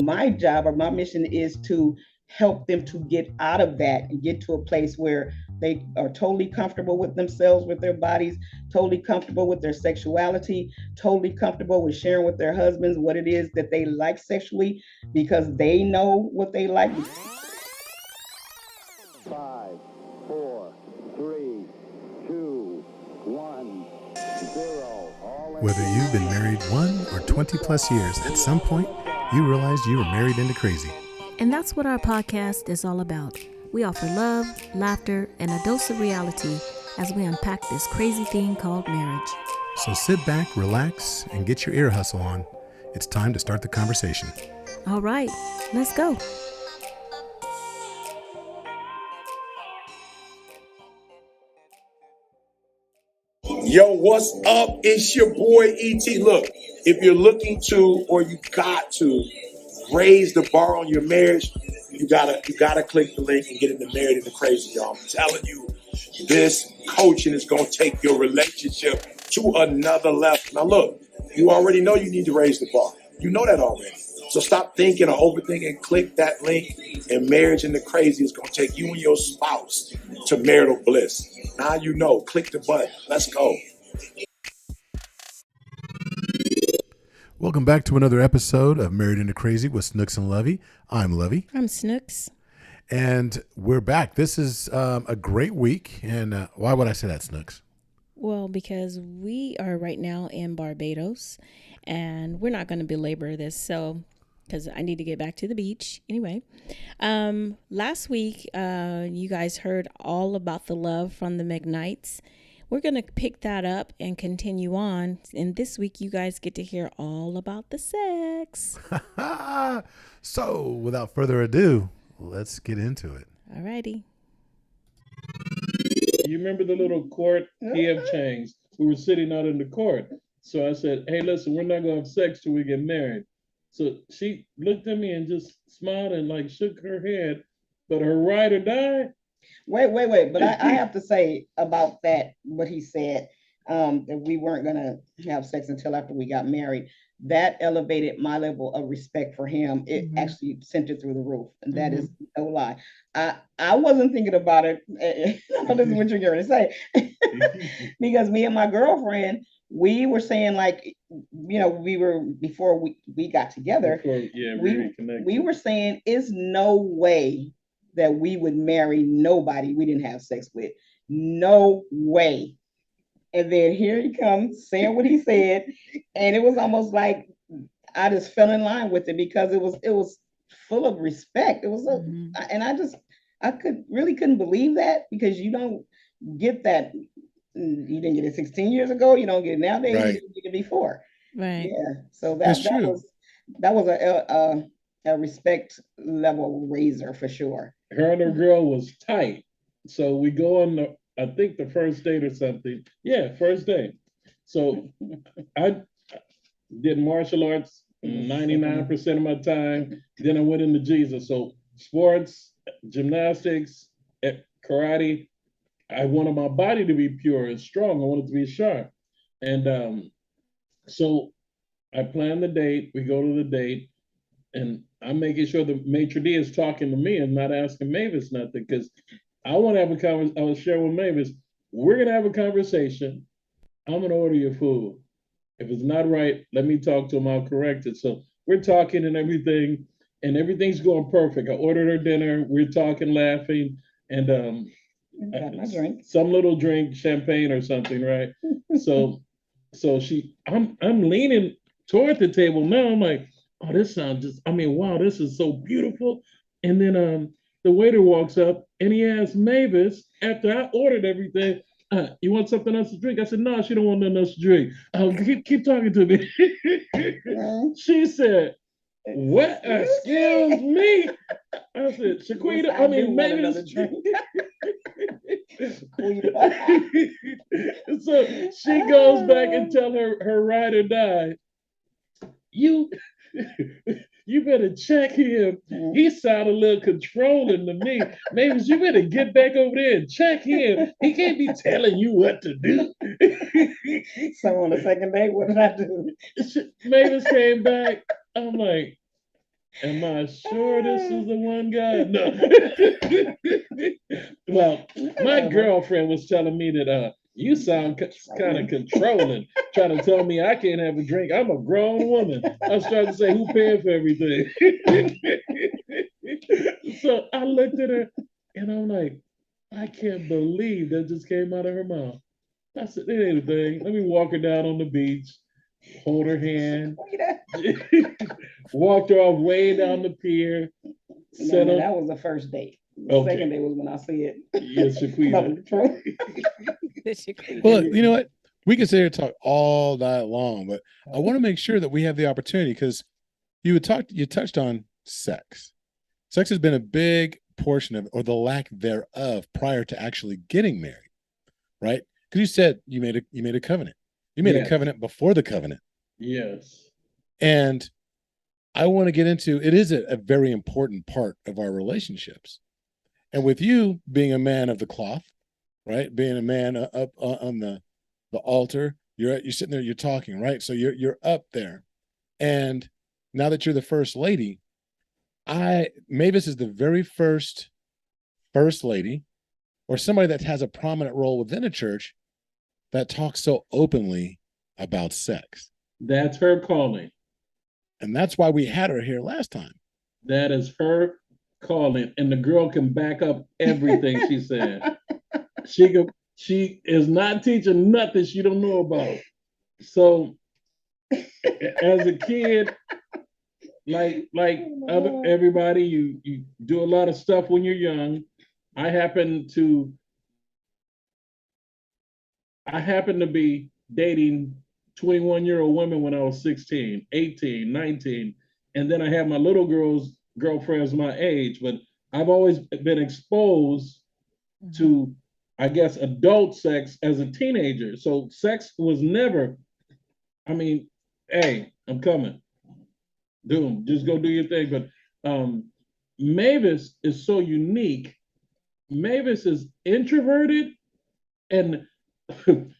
my job or my mission is to help them to get out of that and get to a place where they are totally comfortable with themselves, with their bodies, totally comfortable with their sexuality, totally comfortable with sharing with their husbands what it is that they like sexually because they know what they like. Five, four, three, two, one, zero. Whether you've been married 1 or 20 plus years, at some point, you realized you were married into crazy. And that's what our podcast is all about. We offer love, laughter, and a dose of reality as we unpack this crazy thing called marriage. So sit back, relax, and get your ear hustle on. It's time to start the conversation. All right, let's go. Yo, what's up? It's your boy E.T. Look, if you're looking to or you got to raise the bar on your marriage, you gotta click the link and get into Married into Crazy, y'all. I'm telling you, this coaching is gonna take your relationship to another level. Now look, you already know you need to raise the bar. You know that already. So stop thinking or overthinking. Click that link, and Marriage into Crazy is gonna take you and your spouse to marital bliss. Now you know. Click the button. Let's go. Welcome back to another episode of Married into Crazy with Snooks and Lovey. I'm Lovey. I'm Snooks. And we're back. This is a great week. And why would I say that, Snooks? Well, because we are right now in Barbados, and we're not going to belabor this, so because I need to get back to the beach. Anyway, last week, you guys heard all about the love from the McKnights. We're going to pick that up and continue on. And this week, you guys get to hear all about the sex. So, without further ado, let's get into it. All righty. You remember the little court PF changed? We were sitting out in the court. So I said, hey, listen, we're not going to have sex till we get married. So she looked at me and just smiled and like shook her head. But her ride or die? Wait. But I have to say about that, what he said, that we weren't going to have sex until after we got married. That elevated my level of respect for him. It actually sent it through the roof. And that is no lie. I wasn't thinking about it. I know this is what you're going to say. Because me and my girlfriend, we were saying like, you know, we were, before we got together, we were saying it's no way that we would marry nobody we didn't have sex with. No way. And then here he comes saying what he said. And it was almost like I just fell in line with it because it was full of respect. It was and I couldn't believe that, because you don't get that. You didn't get it 16 years ago. You don't get it nowadays. Right. You didn't get it before. Right. Yeah. So That's that true. was a respect level raiser for sure. Her and her girl was tight. So we go on I think the first date or something. Yeah, first date. So I did martial arts 99% of my time. Then I went into Jesus. So sports, gymnastics, karate. I wanted my body to be pure and strong. I wanted to be sharp. And so I plan the date. We go to the date. And I'm making sure the maitre d' is talking to me and not asking Mavis nothing, because I want to have a conversation. I was sharing with Mavis, we're going to have a conversation. I'm going to order your food. If it's not right, let me talk to him. I'll correct it. So we're talking and everything's going perfect. I ordered her dinner. We're talking, laughing, and Got my drink. some little drink, champagne or something, right? So I'm leaning toward the table now. I'm like, oh, this sounds wow, this is so beautiful. And then the waiter walks up and he asks Mavis, after I ordered everything, you want something else to drink? I said, no, she don't want nothing else to drink. Keep talking to me. She said, what? Excuse me? I said, Shaquita, Mavis. So she goes back and tell her ride or die, you better check him. He sounded a little controlling to me. Maybe you better get back over there and check him. He can't be telling you what to do. So on the second date, what did I do? Mavis came back. I'm like, Am I sure this is the one guy? No. Well, my girlfriend was telling me that you sound kind of controlling, trying to tell me I can't have a drink. I'm a grown woman. I was trying to say, who paying for everything? So I looked at her and I'm like, I can't believe that just came out of her mouth. I said, it ain't a thing. Let me walk her down on the beach, hold her hand, walked her off way down the pier. No, that was the first date. The second day was when I said, yes, Shaquita. Well, you know what? We can sit here and talk all night long, but I want to make sure that we have the opportunity because you touched on sex. Sex has been a big portion of, or the lack thereof, prior to actually getting married, right? Because you said you made a covenant. You made a covenant before the covenant. Yes. And I want to get into it is a very important part of our relationships. And with you being a man of the cloth, right? Being a man up on the altar, you're sitting there, you're talking, right? So you're up there. And now that you're the first lady, Mavis is the very first lady or somebody that has a prominent role within a church that talks so openly about sex. That's her calling. And that's why we had her here last time. That is her calling. And the girl can back up everything she said. She is not teaching nothing she don't know about. So as a kid, like everybody, you do a lot of stuff when you're young. I happen to be dating 21-year-old women when I was 16, 18, 19. And then I had my little girlfriends my age, but I've always been exposed to, I guess, adult sex as a teenager. So sex was never, I mean, hey, I'm coming. Just go do your thing. But Mavis is so unique. Mavis is introverted. And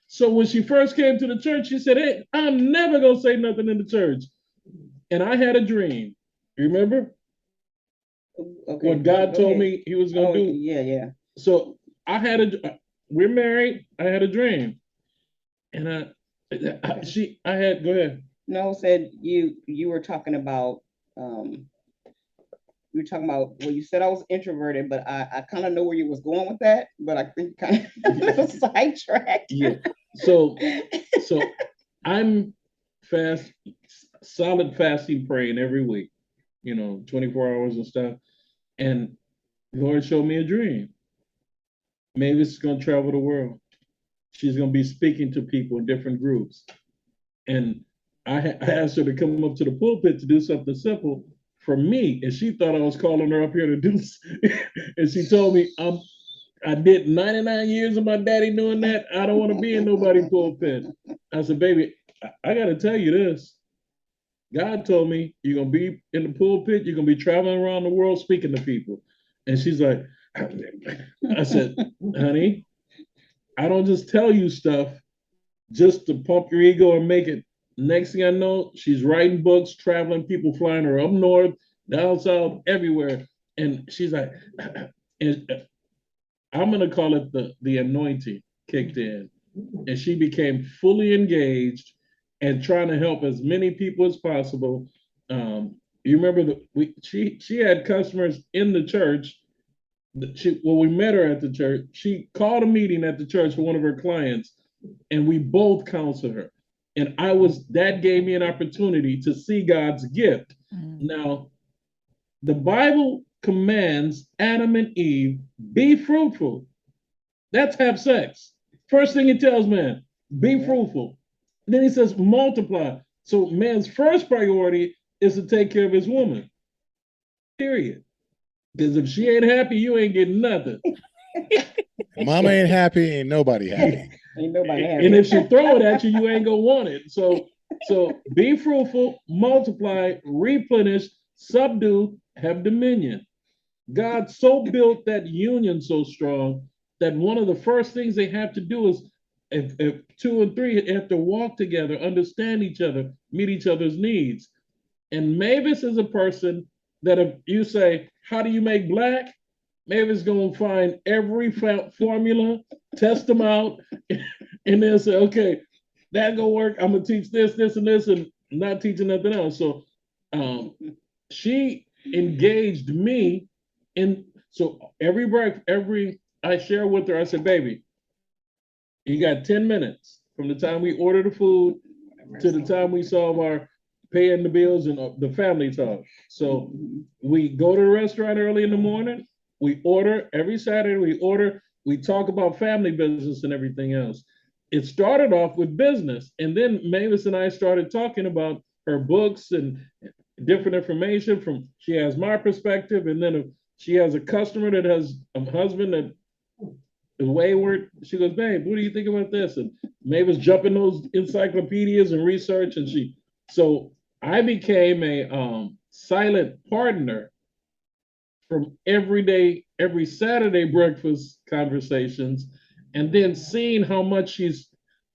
so when she first came to the church, she said, hey, I'm never going to say nothing in the church. And I had a dream. You remember? Okay, what God told me he was going to do? Yeah. So we're married. I had a dream. And I had, go ahead. No, said you were talking about, well, you said I was introverted, but I kind of know where you was going with that, but I think kind of sidetracked. Yeah. So I'm solid fasting, praying every week, 24 hours and stuff. And the Lord showed me a dream. Mavis is going to travel the world. She's going to be speaking to people in different groups. And I asked her to come up to the pulpit to do something simple for me. And she thought I was calling her up here to do, and she told me, I did 99 years of my daddy doing that. I don't want to be in nobody's pulpit. I said, baby, I got to tell you this. God told me you're going to be in the pulpit. You're going to be traveling around the world speaking to people. And she's like, I said, honey, I don't just tell you stuff just to pump your ego and make it. Next thing I know, she's writing books, traveling, people flying her up north, down south, everywhere. And she's like, and I'm going to call it the anointing kicked in. And she became fully engaged and trying to help as many people as possible. You remember she had customers in the church. When we met her at the church, she called a meeting at the church for one of her clients, and we both counseled her. And that gave me an opportunity to see God's gift. Now, the Bible commands Adam and Eve, be fruitful. That's have sex. First thing it tells man, be fruitful. And then he says multiply. So man's first priority is to take care of his woman. Period. Because if she ain't happy, you ain't getting nothing. Mama ain't happy, ain't nobody happy. Ain't nobody happy. And if she throw it at you, you ain't gonna want it. So be fruitful, multiply, replenish, subdue, have dominion. God so built that union so strong that one of the first things they have to do is, if two and three have to walk together, understand each other, meet each other's needs. And Mavis is a person that if you say, how do you make black? Mavis gonna find every formula, test them out, and then say, okay, that gonna work. I'm gonna teach this, this, and this, and not teaching nothing else. So she engaged me in, so every I share with her, I said, baby, you got 10 minutes from the time we order the food to the time we solve our paying the bills and the family talk. So we go to the restaurant early in the morning. We order every Saturday. We talk about family business and everything else. It started off with business, and then Mavis and I started talking about her books and different information from. She has my perspective, and then if she has a customer that has a husband that is wayward. She goes, babe, what do you think about this? And Mavis jumping those encyclopedias and research, and so I became a silent partner from every Saturday breakfast conversations, and then seeing how much she's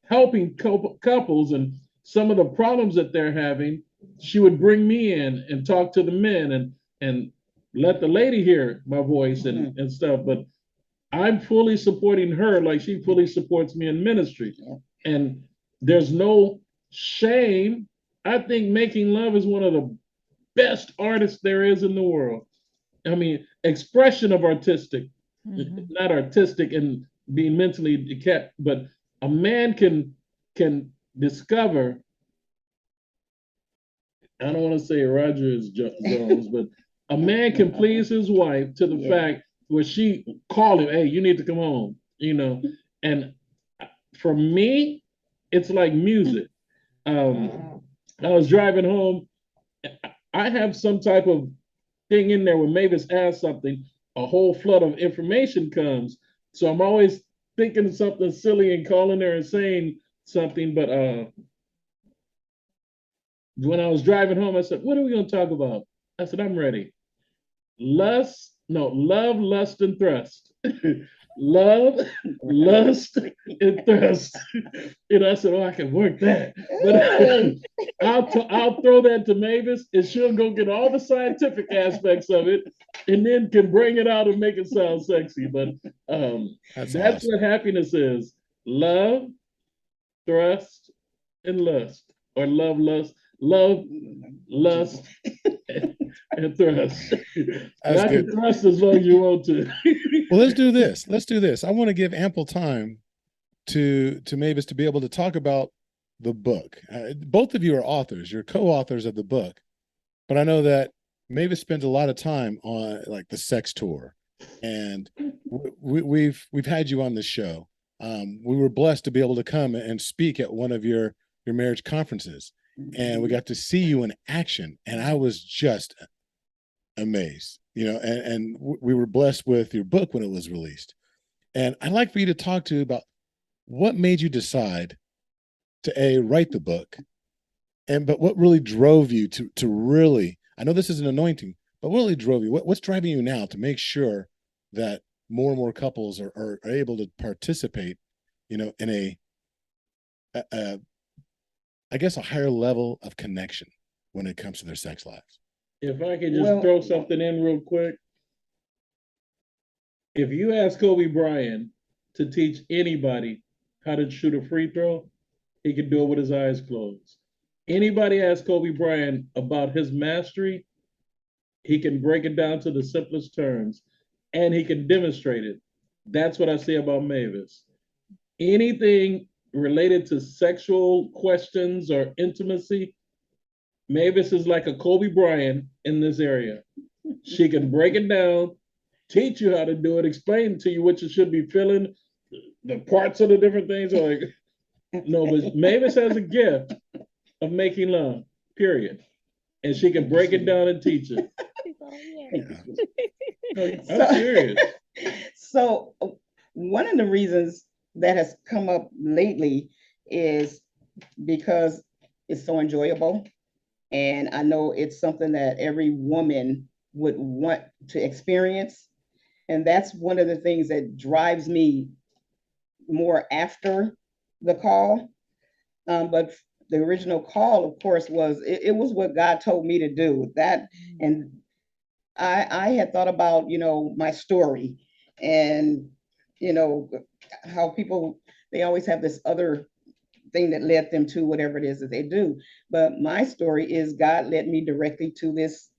helping couples and some of the problems that they're having. She would bring me in and talk to the men and let the lady hear my voice and stuff. But I'm fully supporting her like she fully supports me in ministry. And there's no shame. I think making love is one of the best artists there is in the world. I mean, expression of artistic, not artistic and being mentally decayed, but a man can discover. I don't want to say Roger is Jones, but a man can please his wife to the fact where she call him, hey, you need to come home, And for me, it's like music. I was driving home. I have some type of thing in there when Mavis asks something, a whole flood of information comes. So I'm always thinking of something silly and calling her and saying something. But when I was driving home, I said, what are we going to talk about? I said, I'm ready. Love, lust, and thrust. Love, lust, and thrust. And I said, oh, I can work that. But I'll throw that to Mavis, and she'll go get all the scientific aspects of it, and then can bring it out and make it sound sexy. But that's awesome. What happiness is: love, thrust, and lust, or love, lust, and thrust. I can thrust as long as you want to. Well, let's do this. I want to give ample time to Mavis to be able to talk about the book. Both of you are authors. You're co-authors of the book, but I know that Mavis spent a lot of time on like the sex tour, and we've had you on the show. We were blessed to be able to come and speak at one of your marriage conferences, and we got to see you in action, and I was just amazed, and we were blessed with your book when it was released. And I'd like for you to talk to about what made you decide to write the book, but what really drove you to really, I know this is an anointing, but what really drove you? What's driving you now to make sure that more and more couples are able to participate, in I guess a higher level of connection when it comes to their sex lives? If I could just throw something in real quick. If you ask Kobe Bryant to teach anybody how to shoot a free throw, he could do it with his eyes closed. Anybody ask Kobe Bryant about his mastery, he can break it down to the simplest terms, and he can demonstrate it. That's what I say about Mavis. Anything related to sexual questions or intimacy, Mavis is like a Kobe Bryant in this area. She can break it down, teach you how to do it, explain to you what you should be feeling, the parts of the different things. Like, no, but Mavis has a gift of making love, period. And she can break it down and teach it. I'm serious. So one of the reasons that has come up lately is because it's so enjoyable. And I know it's something that every woman would want to experience. And that's one of the things that drives me more after the call. But the original call, of course, was it was what God told me to do. That and I had thought about, my story and, how people, they always have this other thing that led them to whatever it is that they do. But my story is God led me directly to this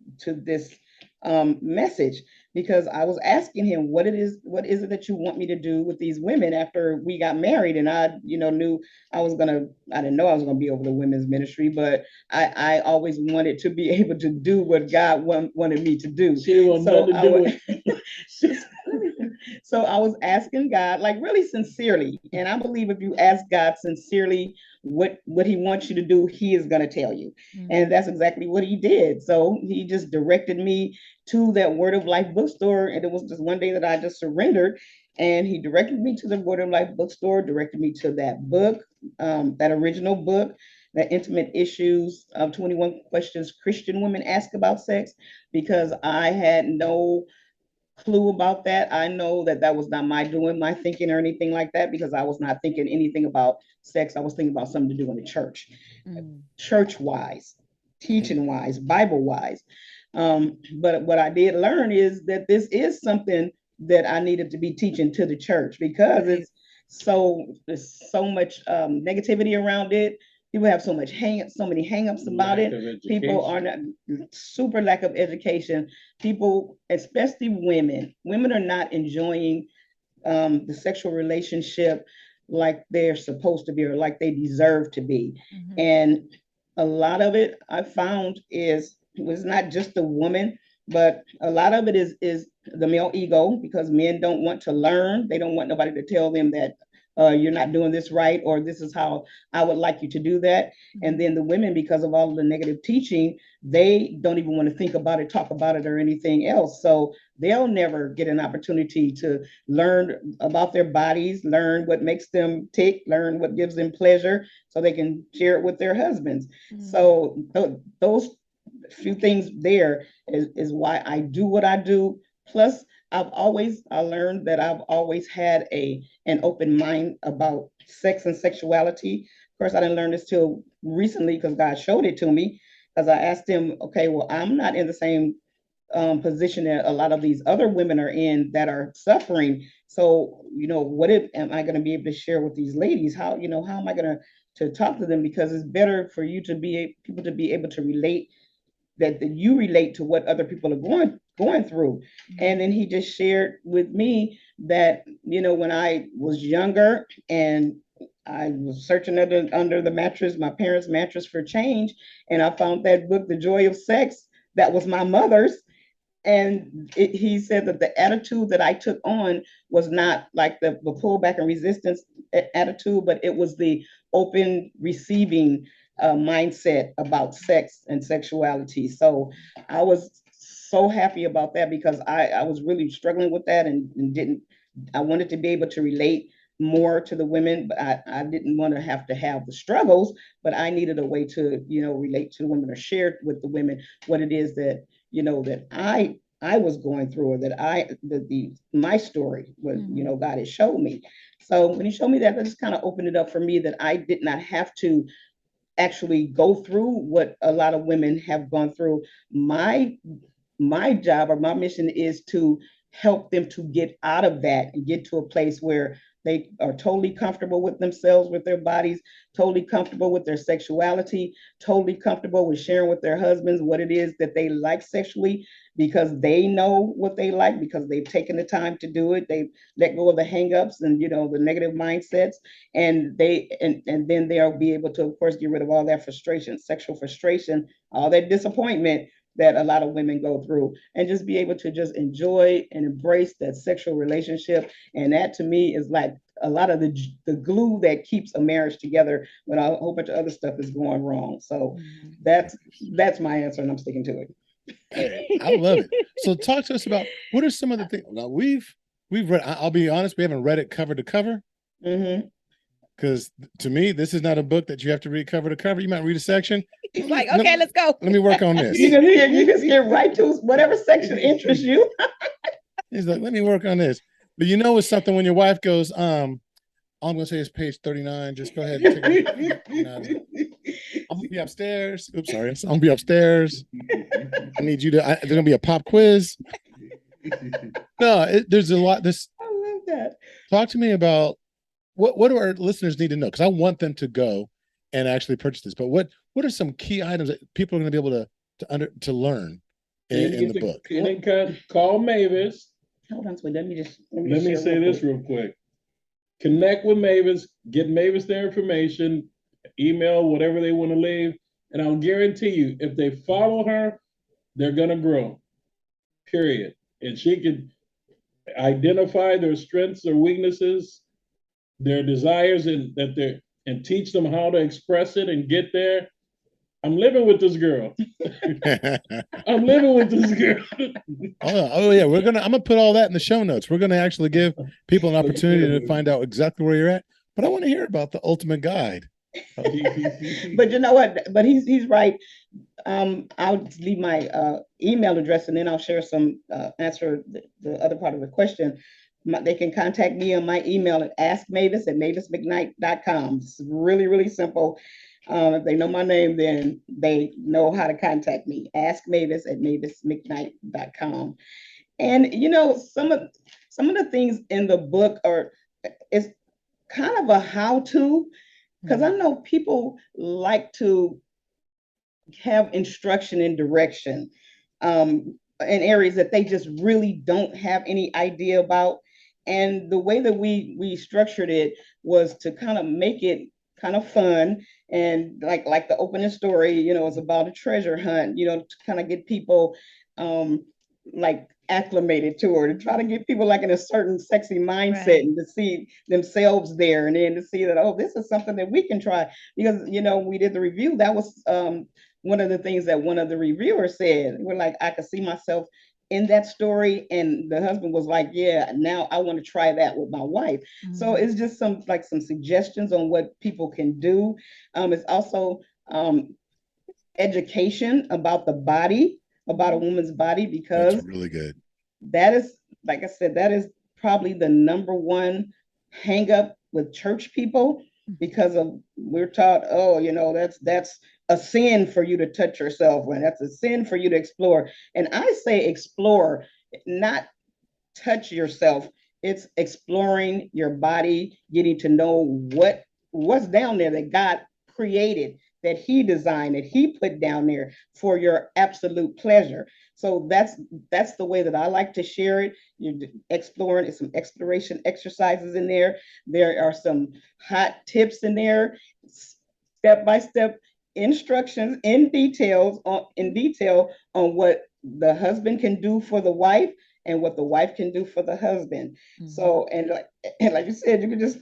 message, because I was asking him what is it that you want me to do with these women after we got married, and I knew I didn't know I was gonna be over the women's ministry, but I always wanted to be able to do what God wanted me to do. She didn't want So nothing to do with so I was asking God, like, really sincerely, and I believe if you ask God sincerely what he wants you to do, he is going to tell you. And that's exactly what he did. So he just directed me to that Word of Life bookstore, and it was just one day that I just surrendered, and he directed me to the Word of Life bookstore, directed me to that book, that original book, the Intimate Issues of 21 Questions Christian Women Ask About Sex, because I had no clue about that. I know that that was not my doing, my thinking, or anything like that, because I was not thinking anything about sex. I was thinking about something to do in the church, church wise, teaching wise, Bible wise. But what I did learn is that this is something that I needed to be teaching to the church, because there's so much negativity around it. People have so many hangups about it. People are not super lack of education. People, especially women are not enjoying the sexual relationship like they're supposed to be, or like they deserve to be. And a lot of it I found was not just the woman, but a lot of it is the male ego, because men don't want to learn. They don't want nobody to tell them that you're not doing this right, or this is how I would like you to do that. And then the women, because of all of the negative teaching, they don't even want to think about it, talk about it, or anything else. So they'll never get an opportunity to learn about their bodies, learn what makes them tick, learn what gives them pleasure, so they can share it with their husbands. So those few things there is why I do what I do. Plus, I learned that I've always had an open mind about sex and sexuality. Of course, I didn't learn this till recently, because God showed it to me. Because I asked him, okay, well, I'm not in the same position that a lot of these other women are in that are suffering. So, am I going to be able to share with these ladies? How am I going to talk to them? Because it's better for you to people to be able to relate, that you relate to what other people are going through. And then he just shared with me that, when I was younger and I was searching under the mattress, my parents' mattress, for change, and I found that book, The Joy of Sex, that was my mother's. And he said that the attitude that I took on was not like the pullback and resistance attitude, but it was the open receiving mindset about sex and sexuality. So I was so happy about that, because I was really struggling with that, and I wanted to be able to relate more to the women, but I didn't want to have the struggles, but I needed a way to, relate to the women, or share with the women what it is that, that I was going through, or that my story was, God has showed me. So when he showed me that, just kind of opened it up for me, that I did not have to actually go through what a lot of women have gone through. My job, or my mission, is to help them to get out of that and get to a place where they are totally comfortable with themselves, with their bodies, totally comfortable with their sexuality, totally comfortable with sharing with their husbands what it is that they like sexually, because they know what they like, because they've taken the time to do it. They've let go of the hangups and, the negative mindsets, and then they'll be able to, of course, get rid of all that frustration, sexual frustration, all that disappointment that a lot of women go through, and just be able to just enjoy and embrace that sexual relationship. And that, to me, is like a lot of the glue that keeps a marriage together when a whole bunch of other stuff is going wrong. So that's my answer, and I'm sticking to it. I love it. So talk to us about, what are some of the things. Now, we've read, I'll be honest, we haven't read it cover to cover. Because to me, this is not a book that you have to read cover to cover. You might read a section. He's like, okay, let's go. Let me work on this. You can get right to whatever section interests you. He's like, let me work on this. But it's something when your wife goes, all I'm going to say is page 39. Just go ahead and take it. I'm gonna be upstairs. Oops, sorry. I'm gonna be upstairs. I need you to. There's gonna be a pop quiz. No, there's a lot. This. I love that. Talk to me about what do our listeners need to know? Because I want them to go and actually purchase this. But what are some key items that people are going to be able to learn in the book? Call Mavis. Hold on, let me say this real quick. Connect with Mavis, get Mavis their information, email, whatever they want to leave, and I'll guarantee you, if they follow her, they're gonna grow. Period. And she can identify their strengths or weaknesses, their desires, and teach them how to express it and get there. I'm living with this girl. I'm living with this girl. Oh yeah, I'm gonna put all that in the show notes. We're gonna actually give people an opportunity to find out exactly where you're at. But I want to hear about the ultimate guide. But you know what? But he's right. I'll leave my email address, and then I'll share some answer the other part of the question. They can contact me on my email at askmavis@mavismcknight.com. It's really, really simple. If they know my name, then they know how to contact me. askmavis@mavismcknight.com. And you know, some of the things in the book it's kind of a how-to, because I know people like to have instruction and direction in areas that they just really don't have any idea about. And the way that we structured it was to kind of make it kind of fun, and like the opening story, you know, is about a treasure hunt, you know, to kind of get people like acclimated to her, to try to get people like in a certain sexy mindset, right, and to see themselves there, and then to see that, oh, this is something that we can try. Because, you know, we did the review, that was one of the things that one of the reviewers said. We're like, I could see myself in that story, and the husband was like, yeah, now I want to try that with my wife. Mm-hmm. So it's just some suggestions on what people can do. It's also education about the body, about a woman's body, because that's really good. That is, like I said, that is probably the number one hang up with church people, because we're taught, oh, you know, that's a sin for you to touch yourself, and that's a sin for you to explore. And I say explore, not touch yourself. It's exploring your body, getting to know what's down there that God created, that he designed, that he put down there for your absolute pleasure. So that's the way that I like to share it. You're exploring, some exploration exercises in there. There are some hot tips in there, step-by-step instructions in detail on what the husband can do for the wife and what the wife can do for the husband. Mm-hmm. So, and like you said, you can just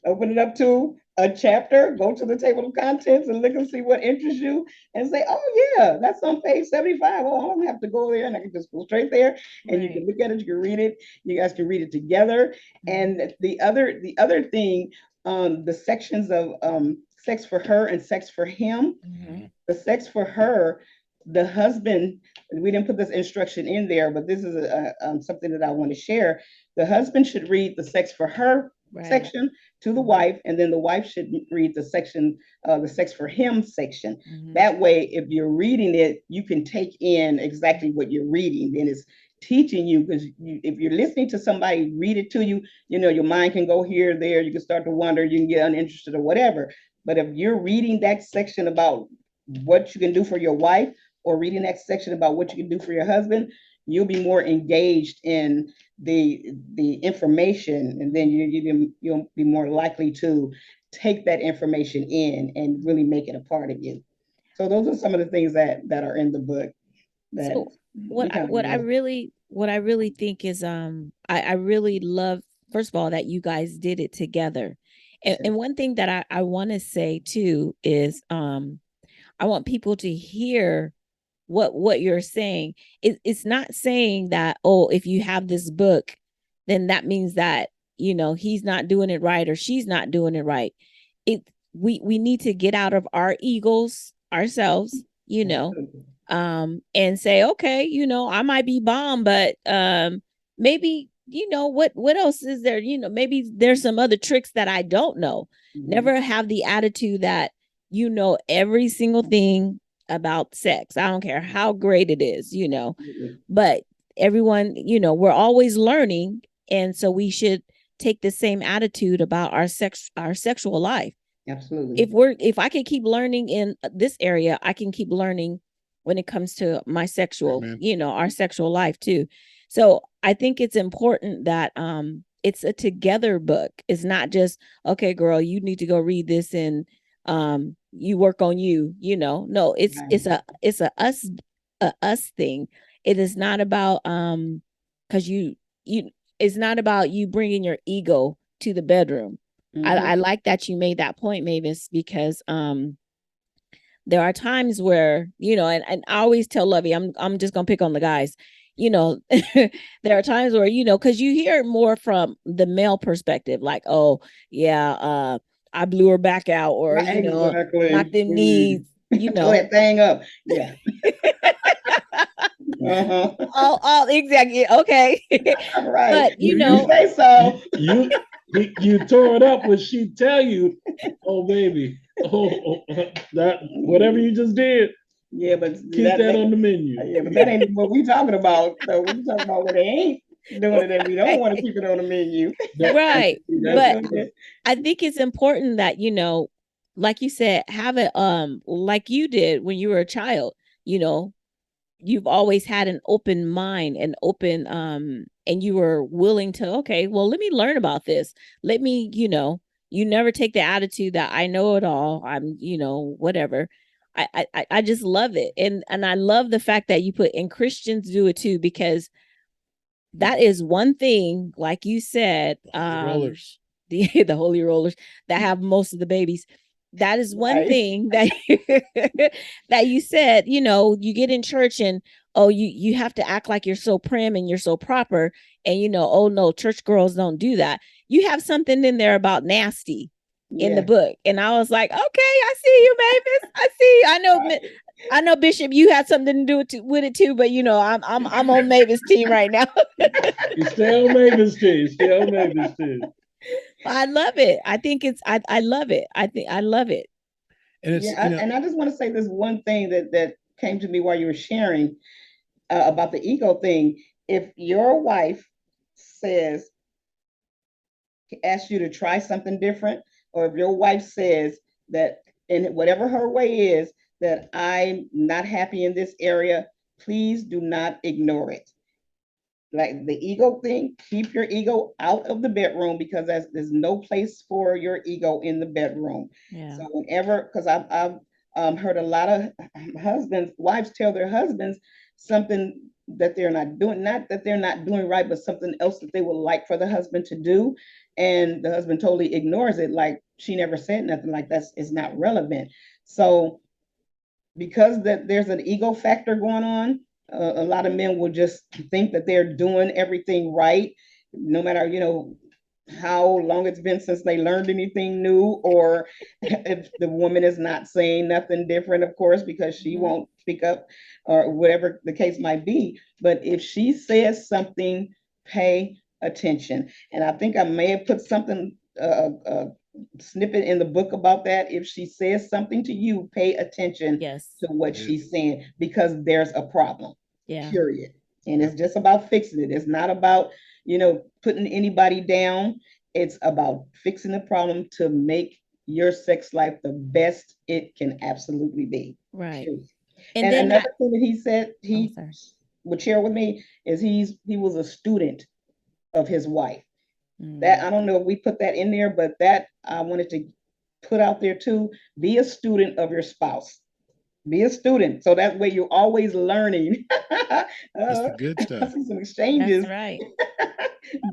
open it up to a chapter, go to the table of contents and look and see what interests you, and say, oh yeah, that's on page 75. Oh, I don't have to go there, and I can just go straight there, and right, you can look at it, you can read it, you guys can read it together. Mm-hmm. And the other thing, the sections of sex for her and sex for him. Mm-hmm. The sex for her, the husband, we didn't put this instruction in there, but this is something that I want to share. The husband should read the sex for her, right, section to the wife, and then the wife should read the section, the sex for him section. Mm-hmm. That way, if you're reading it, you can take in exactly what you're reading. Then it's teaching you, because if you're listening to somebody read it to you, you know, your mind can go here, there, you can start to wonder, you can get uninterested or whatever. But if you're reading that section about what you can do for your wife, or reading that section about what you can do for your husband, you'll be more engaged in the information, and then you'll be more likely to take that information in and really make it a part of you. So those are some of the things that are in the book. So what I really think is I really love, first of all, that you guys did it together. And one thing that I want to say too is I want people to hear what you're saying. It's not saying that, oh, if you have this book, then that means that, you know, he's not doing it right or she's not doing it right. We need to get out of our egos ourselves, you know, and say, okay, you know, I might be bomb, but maybe, you know, what else is there? You know, maybe there's some other tricks that I don't know. Mm-hmm. Never have the attitude that you know every single thing about sex. I don't care how great it is, but everyone, we're always learning. And so we should take the same attitude about our sexual life. Absolutely. If I can keep learning in this area, I can keep learning when it comes to my sexual, our sexual life too. So I think it's important that it's a together book. It's not just, okay, girl, you need to go read this and you work on you, No, it's a us thing. It is not about because you it's not about you bringing your ego to the bedroom. I like that you made that point, Mavis, because there are times where, and I always tell Lovey, I'm just gonna pick on the guys, there are times where, because you hear more from the male perspective, like, oh yeah, I blew her back out, or exactly. knocked them knees, Throw that thing up. Yeah. all exactly. Okay. Right. But you say so. You tore it up when she tell you, oh baby, that whatever you just did. Yeah, but keep that on the menu. Yeah, but that ain't what we talking about. So we talking about what they ain't doing it, and we don't want to keep it on the menu. Right. But I think it's important that, like you said, have it like you did when you were a child, you've always had an open mind and open and you were willing to, okay, well, let me learn about this. Let me, you never take the attitude that I know it all. I'm, whatever. I just love it. And I love the fact that you put, and Christians do it too, because that is one thing, like you said, rollers, the holy rollers that have most of the babies. That is one thing that that you said, you get in church and, oh, you have to act like you're so prim and you're so proper, and oh no, church girls don't do that. You have something in there about nasty in the book, and I was like, okay, I see you, Mavis. I see you. I know, Bishop, you had something to do with it too, but I'm on Mavis' team right now. You stay on Mavis' team. Stay on Mavis' team. I love it. I think I love it. I love it. And it's and I just want to say this one thing that came to me while you were sharing about the ego thing. If your wife asks you to try something different, or if your wife says that in whatever her way is, that I'm not happy in this area, please do not ignore it. Like the ego thing, keep your ego out of the bedroom, because there's no place for your ego in the bedroom. Yeah. So whenever, because I've heard a lot of wives tell their husbands something that they're not doing, not that they're not doing right, but something else that they would like for the husband to do, and the husband totally ignores it, like she never said nothing, like it's not relevant. So because there's an ego factor going on, a lot of men will just think that they're doing everything right, no matter how long it's been since they learned anything new, or if the woman is not saying nothing different, of course, because she won't speak up, or whatever the case might be. But if she says something, pay attention. And I think I may have put something snippet in the book about that. If she says something to you, pay attention to what she's saying, because there's a problem. Period. And it's just about fixing it. It's not about putting anybody down. It's about fixing the problem to make your sex life the best it can absolutely be. Right. And then another thing that he said he would share with me is he was a student of his wife. That, I don't know if we put that in there, but that I wanted to put out there too. Be a student of your spouse. Be a student, so that way you're always learning. That's the good stuff. Some exchanges. That's right.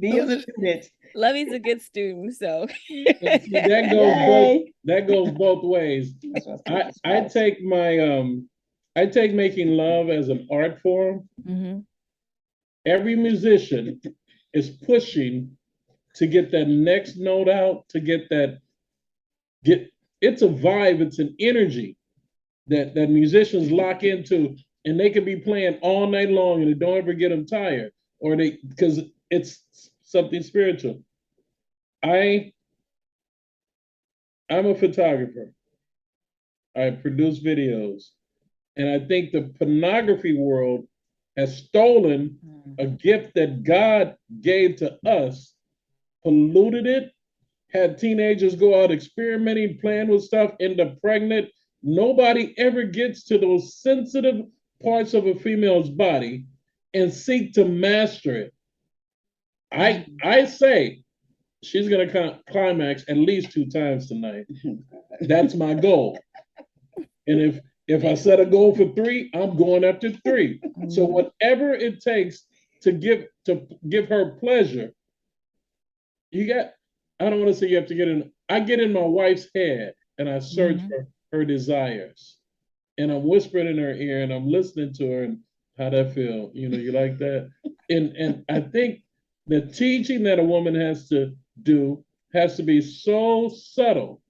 Be a student. Lovey's a good student, so that goes both ways. I take making love as an art form. Mm-hmm. Every musician is pushing to get that next note out, to get it's a vibe, it's an energy that musicians lock into, and they can be playing all night long and it don't ever get them tired, because it's something spiritual. I'm a photographer. I produce videos. And I think the pornography world has stolen a gift that God gave to us, polluted it, had teenagers go out experimenting, playing with stuff, end up pregnant. Nobody ever gets to those sensitive parts of a female's body and seek to master it. I say she's gonna climax at least 2 times tonight. That's my goal. And if I set a goal for 3, I'm going after 3. So whatever it takes to give her pleasure, I don't want to say you have to get in. I get in my wife's head and I search for her desires. And I'm whispering in her ear and I'm listening to her and how that feel. You like that? And I think the teaching that a woman has to do has to be so subtle,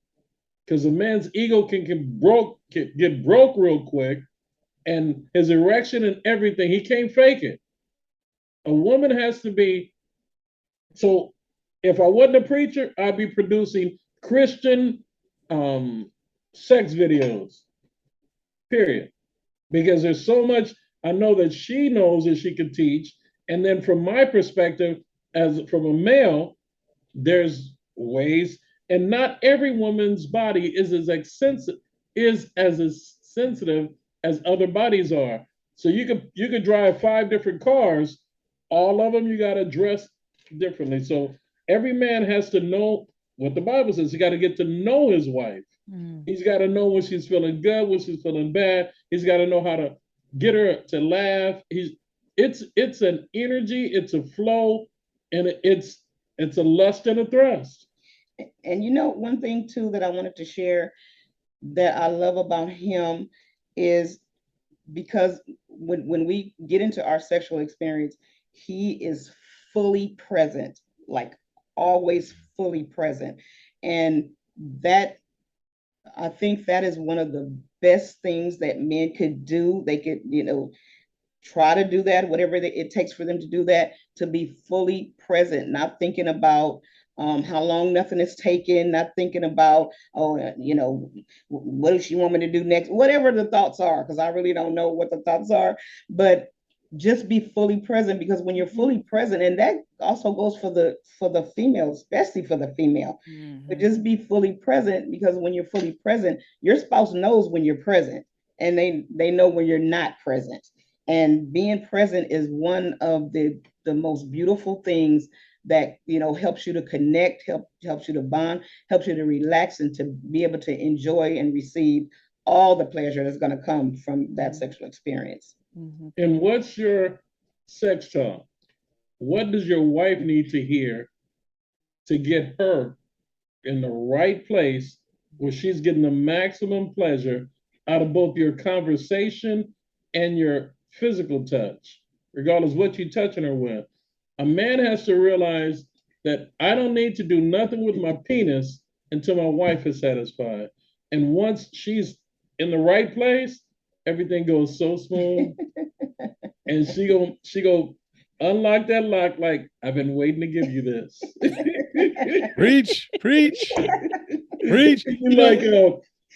because a man's ego can get broke real quick, and his erection and everything, he can't fake it. A woman has to be. So if I wasn't a preacher, I'd be producing Christian sex videos, period. Because there's so much I know that she knows that she could teach. And then from my perspective, from a male, there's ways, and not every woman's body is as sensitive as other bodies are. So you could drive 5 different cars, all of them you got to dress differently. So every man has to know what the Bible says. He got to get to know his wife. He's got to know when she's feeling good, when she's feeling bad. He's got to know how to get her to laugh. It's an energy, it's a flow, and it's a lust and a thrust. And one thing too that I wanted to share that I love about him is because when we get into our sexual experience, he is fully present, like always fully present. And that, I think that is one of the best things that men could do. They could, try to do that, whatever it takes for them to do that, to be fully present, not thinking about how long nothing is taken, not thinking about, what does she want me to do next? Whatever the thoughts are, because I really don't know what the thoughts are, but just be fully present, because when you're fully present, and that also goes for the female, especially for the female, but just be fully present, because when you're fully present, your spouse knows when you're present, and they know when you're not present. And being present is one of the most beautiful things that helps you to connect, helps you to bond, helps you to relax, and to be able to enjoy and receive all the pleasure that's going to come from that sexual experience. And what's your sex talk? What does your wife need to hear to get her in the right place where she's getting the maximum pleasure out of both your conversation and your physical touch, regardless what you're touching her with? A man has to realize that I don't need to do nothing with my penis until my wife is satisfied. And once she's in the right place, everything goes so smooth. And she go unlock that lock like, I've been waiting to give you this. Preach. Like,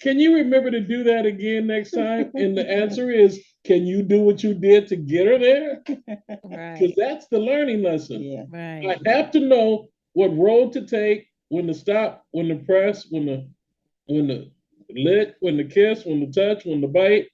can you remember to do that again next time? And the answer is, can you do what you did to get her there? Because that's the learning lesson. Yeah. Right. I have to know what road to take, when to stop, when to press, when the lick, when to kiss, when to touch, when to bite.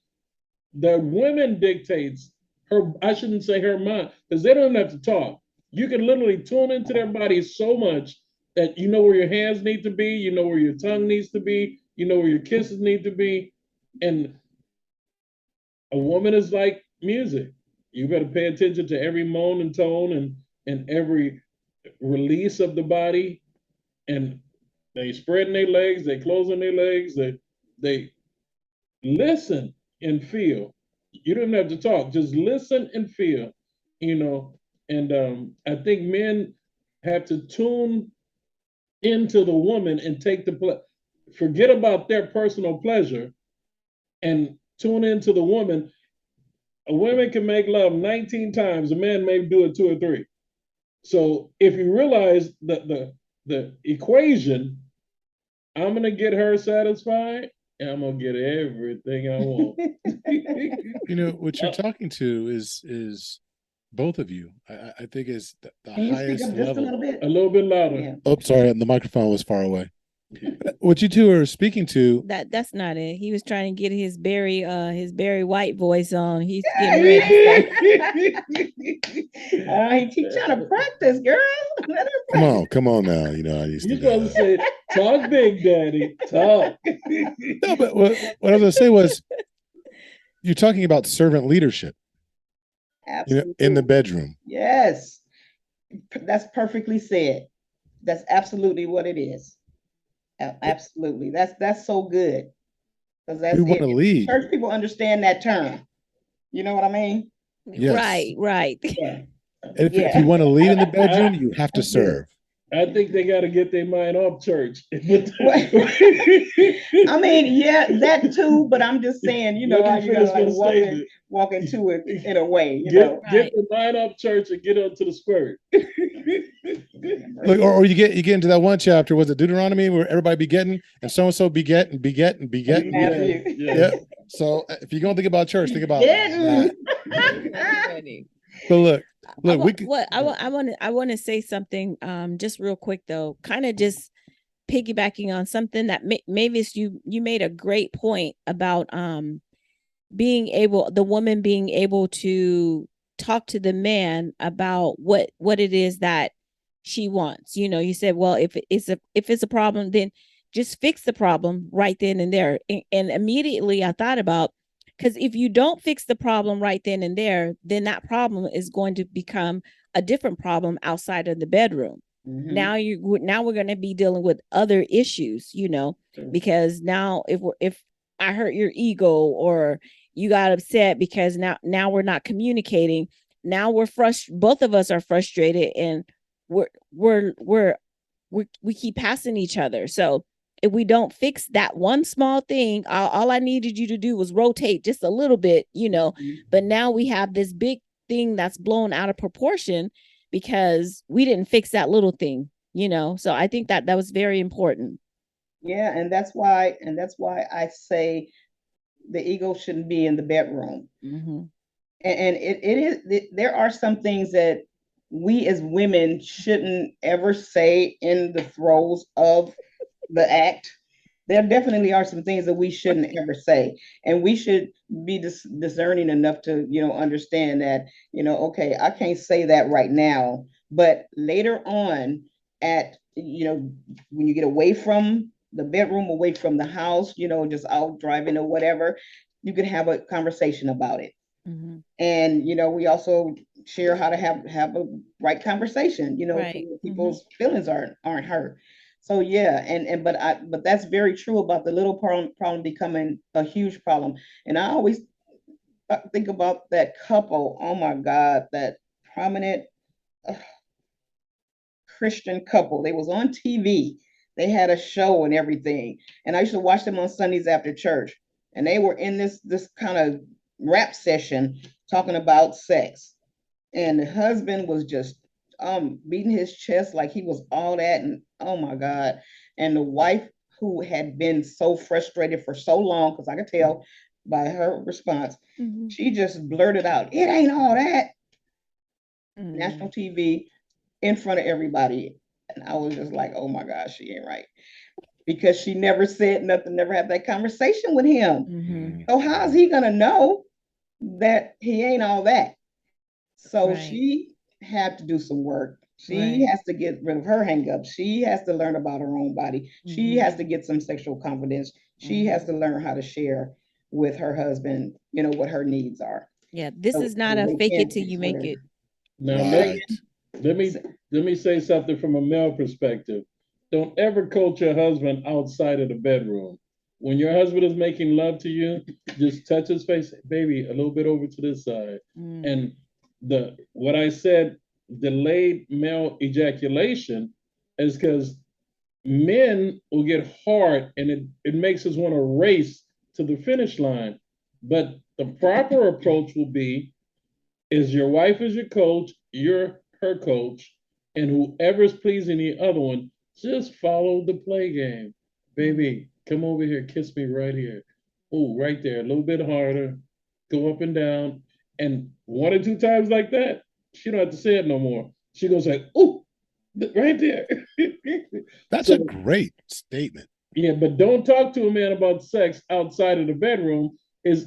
The women dictates her, I shouldn't say her mind, because they don't have to talk. You can literally tune into their body so much that you know where your hands need to be, you know where your tongue needs to be, you know where your kisses need to be. And a woman is like music. You better pay attention to every moan and tone and every release of the body. And they spreading their legs, they closing their legs, they listen and feel. You don't have to talk, just listen and feel, And I think men have to tune into the woman and forget about their personal pleasure and tune into the woman. A woman can make love 19 times, a man may do it 2 or 3. So if you realize that the equation, I'm gonna get her satisfied, and I'm gonna get everything I want. You know, what you're talking to is both of you. I think is the Can you speak highest up just a little level. bit? A little bit louder. Yeah. Oh, sorry, the microphone was far away. What you two are speaking to, That's not it. He was trying to get his Barry White voice on. He's getting ready. He trying to practice, girl. Let her practice. come on now. You know, I used You're to supposed to say, talk big, daddy. Talk. No, but what I was gonna say was, you're talking about servant leadership, you know, Absolutely. in the bedroom. Yes. That's perfectly said. That's absolutely what it is. Absolutely. That's so good. Because that's We want to it. lead. Church people understand that term. You know what I mean? Yes. Right. Yeah. And if Yeah. you want to lead in the bedroom, you have to That's good. serve. I think they got to get their mind off church. I mean, yeah, that too, but I'm just saying, you know, Let how me you gotta finish my like statement. walk into it in a way, you Get know. get the mind off church and get onto the squirt. Look, or you get into that one chapter, was it Deuteronomy, where everybody begetting and so beget and beget and beget and beget. Matthew. Yep. So if you're gonna think about church, think about Getting. that. But look, I want to say something just real quick though, kind of just piggybacking on something that Mavis, you made a great point about the woman being able to talk to the man about what it is that she wants. You know, you said, well, if it's a problem, then just fix the problem right then and there. And immediately I thought about, because if you don't fix the problem right then and there, then that problem is going to become a different problem outside of the bedroom. Mhm. Now we're going to be dealing with other issues, you know, because now if I hurt your ego, or you got upset because now we're not communicating. Now we're frustrated. Both of us are frustrated, and we keep passing each other. So if we don't fix that one small thing, all I needed you to do was rotate just a little bit, you know. But now we have this big thing that's blown out of proportion because we didn't fix that little thing, you know. So I think that was very important. Yeah, and that's why I say the ego shouldn't be in the bedroom. Mm-hmm. And there are some things that we as women shouldn't ever say in the throes of the act. There definitely are some things that we shouldn't ever say, and we should be discerning enough to, you know, understand that, you know, okay, I can't say that right now, but later on, at, you know, when you get away from the bedroom, away from the house, you know, just out driving or whatever, you can have a conversation about it. Mm-hmm. And, you know, we also share how to have a right conversation, you know, Right. people's feelings aren't hurt. So yeah, but that's very true about the little problem becoming a huge problem. And I always think about that couple. Oh my God, that prominent uh, Christian couple. They was on TV. They had a show and everything. And I used to watch them on Sundays after church. And they were in this kind of rap session talking about sex. And the husband was just beating his chest like he was all that. And oh my God. And the wife, who had been so frustrated for so long, because I could tell by her response, Mm-hmm. she just blurted out, "It ain't all that." Mm-hmm. National TV, in front of everybody. And I was just like, oh my gosh, she ain't right. Because she never said nothing, never had that conversation with him. Mm-hmm. So how's he gonna know that he ain't all that? So Right. she had to do some work. She Right. has to get rid of her hangups. She has to learn about her own body. She Mhm. has to get some sexual confidence. She has to learn how to share with her husband, you know, what her needs are. Yeah, this So is not a they fake can it till you make consider- it. Now Right. let me say something from a male perspective. Don't ever coach your husband outside of the bedroom. When your husband is making love to you, just touch his face, baby, a little bit over to this side. Mm. And what I said, delayed male ejaculation, is because men will get hard and it makes us want to race to the finish line. But the proper approach will be, is your wife is your coach, you're her coach, and whoever's pleasing the other one, just follow the play game. Baby, come over here, kiss me right here. Oh, right there, a little bit harder. Go up and down. And 1 or 2 times like that, she don't have to say it no more. She goes like, oh, right there. That's So, a great statement. yeah, but don't talk to a man about sex outside of the bedroom. He's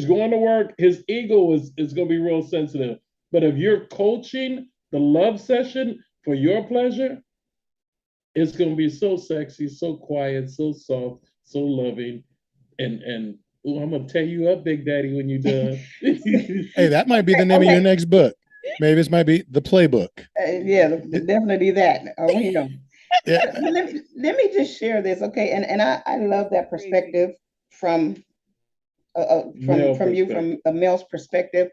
going to work. His ego is going to be real sensitive. But if you're coaching the love session for your pleasure, it's going to be so sexy, so quiet, so soft, so loving, and ooh, I'm gonna tear you up, Big Daddy, when you're done. Hey, that might be the name of your next book. Maybe this might be the playbook. Yeah, definitely that. You know. Yeah. Let me just share this, okay? And I love that perspective from you, from a male's perspective.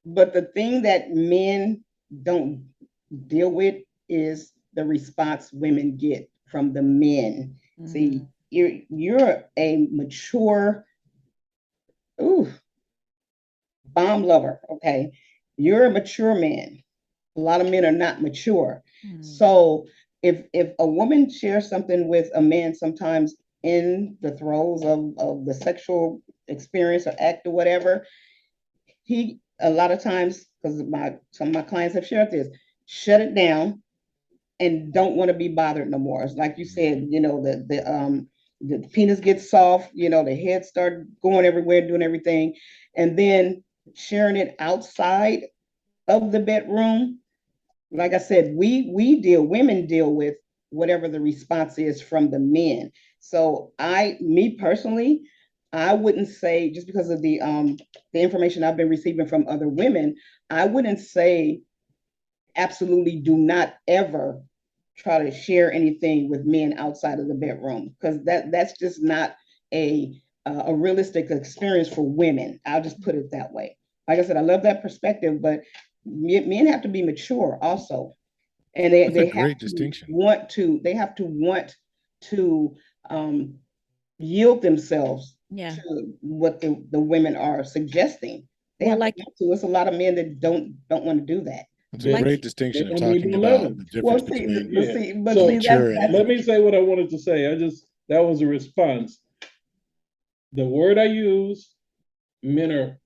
But the thing that men don't deal with is the response women get from the men. Mm-hmm. See, you're a mature, bomb lover, okay? You're a mature man. A lot of men are not mature. Mm-hmm. So if a woman shares something with a man, sometimes in the throes of the sexual experience or act or whatever, he a lot of times, because some of my clients have shared this, shut it down and don't want to be bothered no more. It's like you said, you know, the penis gets soft, you know, the head start going everywhere, doing everything, and then sharing it outside of the bedroom. Like I said, women deal with whatever the response is from the men. So me personally, I wouldn't say, just because of the information I've been receiving from other women, I wouldn't say absolutely do not ever try to share anything with men outside of the bedroom, because that's just not a realistic experience for women. I'll just put it that way. Like I said, I love that perspective, but men have to be mature also, and they have to want to yield themselves to what the women are suggesting. They have to. It's a lot of men that don't want to do that. It's a great distinction of talking about the difference between maturity. Let me say what I wanted to say. That was a response. The word I use, men are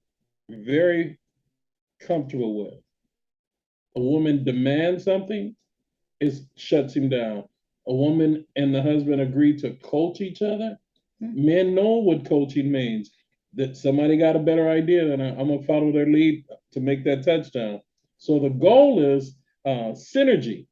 very comfortable with. A woman demands something, it shuts him down. A woman and the husband agree to coach each other. Mm-hmm. Men know what coaching means. That somebody got a better idea, and I'm gonna follow their lead to make that touchdown. So the goal is synergy.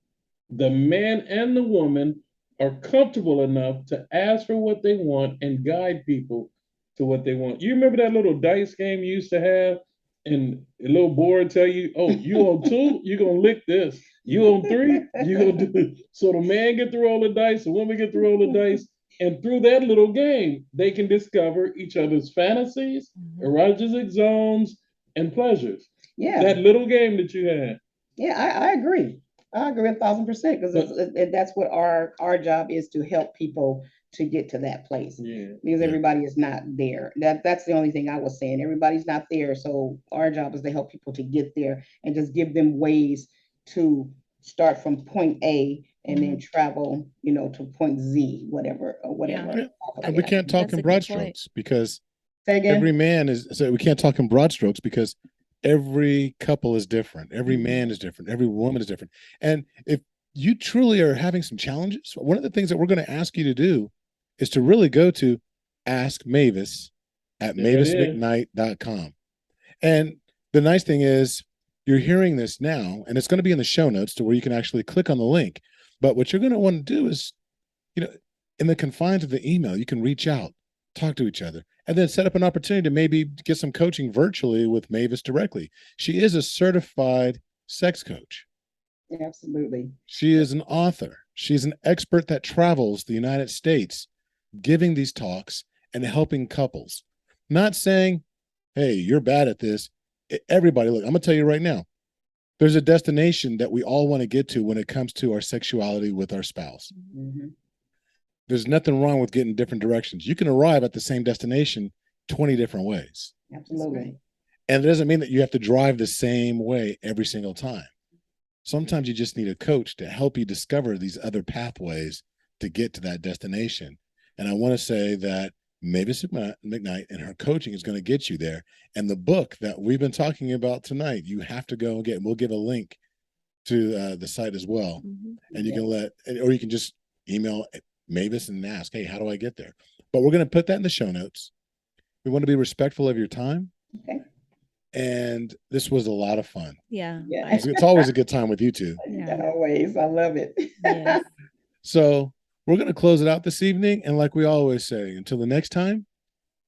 The man and the woman are comfortable enough to ask for what they want and guide people to what they want. You remember that little dice game you used to have? And a little board tell you, oh, you on 2, you're gonna lick this. You on 3, you're gonna do it. So the man get to roll the dice, the woman get to roll the dice, and through that little game, they can discover each other's fantasies, erotic zones, and pleasures. Yeah, that little game that you had. Yeah, I agree. I agree 1,000%, because that's what our job is, to help people to get to that place. Yeah, because everybody is not there. That's the only thing I was saying. Everybody's not there, so our job is to help people to get there and just give them ways to start from point A and then travel, you know, to point Z, whatever. Yeah. And we can't talk in broad strokes because every man is. So we can't talk in broad strokes because every couple is different. Every man is different. Every woman is different. And if you truly are having some challenges, one of the things that we're going to ask you to do is to really go to Ask Mavis at MavisMcKnight.com. And the nice thing is you're hearing this now, and it's going to be in the show notes to where you can actually click on the link. But what you're going to want to do is, you know, in the confines of the email, you can reach out, talk to each other, and then set up an opportunity to maybe get some coaching virtually with Mavis directly. She is a certified sex coach. Absolutely. She is an author. She's an expert that travels the United States giving these talks and helping couples. Not saying, hey, you're bad at this. Everybody, look, I'm going to tell you right now, there's a destination that we all want to get to when it comes to our sexuality with our spouse. Mm-hmm. There's nothing wrong with getting different directions. You can arrive at the same destination 20 different ways. Absolutely. And it doesn't mean that you have to drive the same way every single time. Sometimes you just need a coach to help you discover these other pathways to get to that destination. And I want to say that Mavis McKnight and her coaching is going to get you there. And the book that we've been talking about tonight, you have to go and get. We'll give a link to the site as well. And you can or you can just email Mavis and ask, hey, how do I get there? But we're going to put that in the show notes. We want to be respectful of your time. Okay. And this was a lot of fun. Yeah. It's always a good time with you two. Yeah. Always. I love it. Yes. So we're going to close it out this evening. And like we always say, until the next time,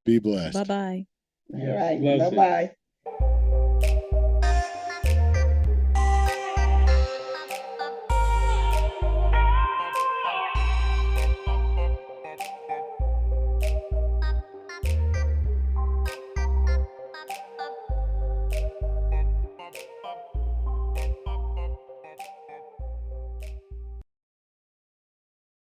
be blessed. Bye-bye. All right. Bless it. Bye-bye.